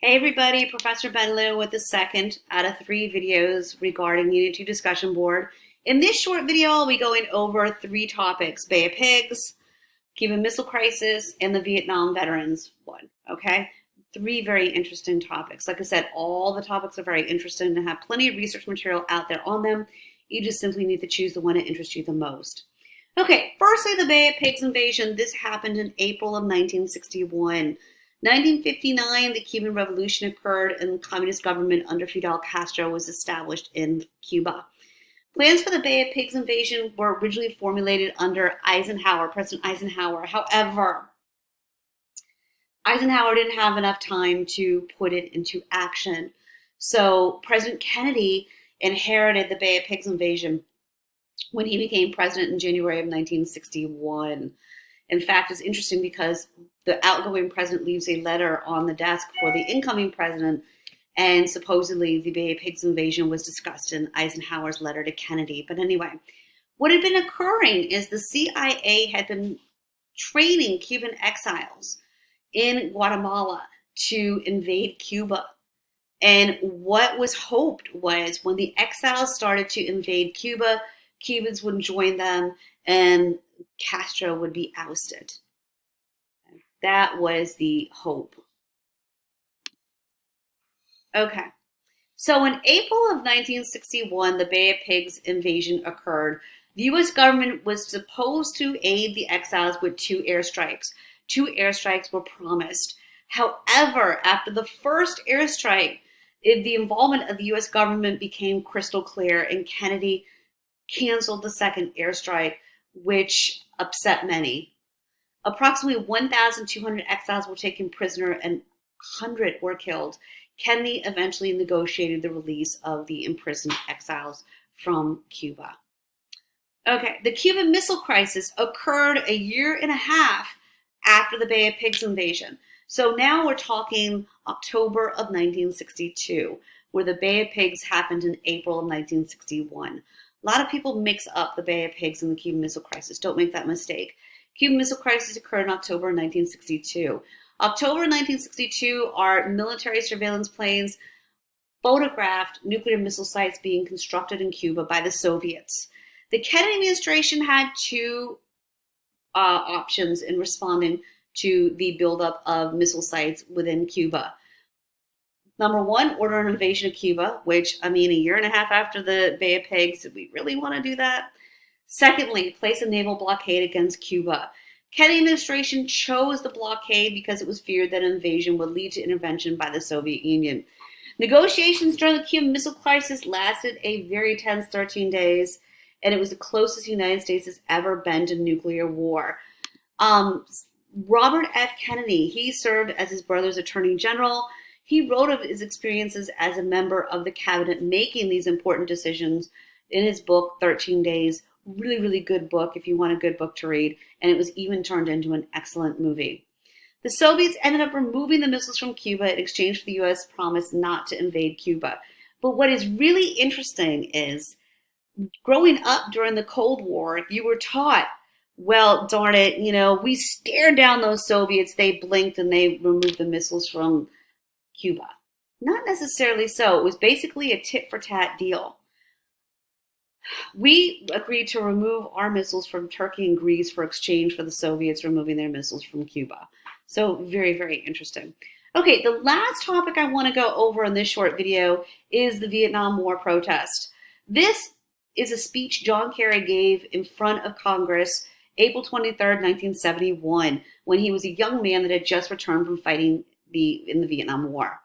Hey everybody, Professor Benliu with the second out of three videos regarding Unit 2 discussion board. In this short video, I'll be going over three topics: Bay of Pigs, Cuban Missile Crisis, and the Vietnam Veterans one, okay? Three very interesting topics. Like I said, all the topics are very interesting and have plenty of research material out there on them. You just simply need to choose the one that interests you the most. Okay, firstly, the Bay of Pigs invasion. This happened in April of 1961. 1959, the Cuban Revolution occurred and the communist government under Fidel Castro was established in Cuba. Plans for the Bay of Pigs invasion were originally formulated under President Eisenhower. However, Eisenhower didn't have enough time to put it into action. So President Kennedy inherited the Bay of Pigs invasion when he became president in January of 1961. In fact, it's interesting because the outgoing president leaves a letter on the desk for the incoming president, and supposedly the Bay of Pigs invasion was discussed in Eisenhower's letter to Kennedy. But anyway, what had been occurring is the CIA had been training Cuban exiles in Guatemala to invade Cuba. And what was hoped was when the exiles started to invade Cuba, Cubans would join them and Castro would be ousted. That was the hope. Okay. So in April of 1961, the Bay of Pigs invasion occurred. The U.S. government was supposed to aid the exiles with two airstrikes. Two airstrikes were promised. However, after the first airstrike, the involvement of the U.S. government became crystal clear, and Kennedy canceled the second airstrike, which upset many. Approximately 1,200 exiles were taken prisoner and 100 were killed. Kennedy eventually negotiated the release of the imprisoned exiles from Cuba. Okay, the Cuban Missile Crisis occurred a year and a half after the Bay of Pigs invasion. So now we're talking October of 1962, where the Bay of Pigs happened in April of 1961. A lot of people mix up the Bay of Pigs and the Cuban Missile Crisis. Don't make that mistake. Cuban Missile Crisis occurred in October 1962. October 1962, our military surveillance planes photographed nuclear missile sites being constructed in Cuba by the Soviets. The Kennedy administration had two options in responding to the buildup of missile sites within Cuba. Number one, order an invasion of Cuba, which, a year and a half after the Bay of Pigs, did we really want to do that? Secondly, place a naval blockade against Cuba. Kennedy administration chose the blockade because it was feared that an invasion would lead to intervention by the Soviet Union. Negotiations during the Cuban Missile Crisis lasted a very tense 13 days, and it was the closest the United States has ever been to nuclear war. Robert F. Kennedy, he served as his brother's attorney general. He wrote of his experiences as a member of the cabinet making these important decisions in his book, 13 Days. Really, really good book if you want a good book to read. And it was even turned into an excellent movie. The Soviets ended up removing the missiles from Cuba in exchange for the U.S. promise not to invade Cuba. But what is really interesting is growing up during the Cold War, you were taught, well, darn it, we stared down those Soviets, they blinked and they removed the missiles from Cuba. Not necessarily so. It was basically a tit-for-tat deal. We agreed to remove our missiles from Turkey and Greece for exchange for the Soviets removing their missiles from Cuba. So very, very interesting. Okay, the last topic I want to go over in this short video is the Vietnam War protest. This is a speech John Kerry gave in front of Congress April 23rd, 1971, when he was a young man that had just returned from fighting in the Vietnam War.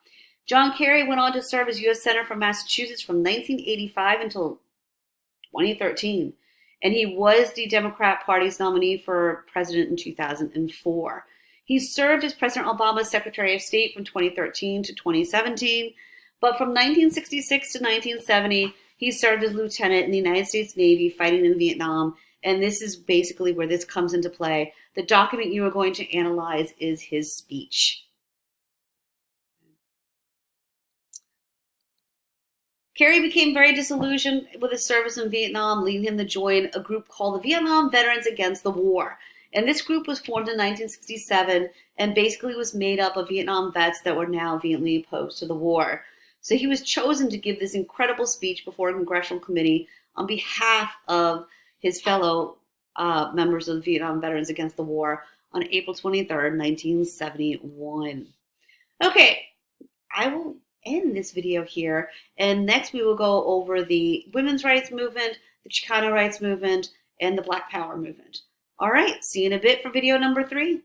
John Kerry went on to serve as U.S. Senator from Massachusetts from 1985 until 2013, and he was the Democrat Party's nominee for president in 2004. He served as President Obama's Secretary of State from 2013 to 2017, but from 1966 to 1970, he served as lieutenant in the United States Navy fighting in Vietnam, and this is basically where this comes into play. The document you are going to analyze is his speech. Kerry became very disillusioned with his service in Vietnam, leading him to join a group called the Vietnam Veterans Against the War. And this group was formed in 1967 and basically was made up of Vietnam vets that were now vehemently opposed to the war. So he was chosen to give this incredible speech before a congressional committee on behalf of his fellow members of the Vietnam Veterans Against the War on April 23rd, 1971. Okay, I will end this video here, and next we will go over the women's rights movement, the Chicano rights movement, and the Black Power movement. All right, see you in a bit for video number 3.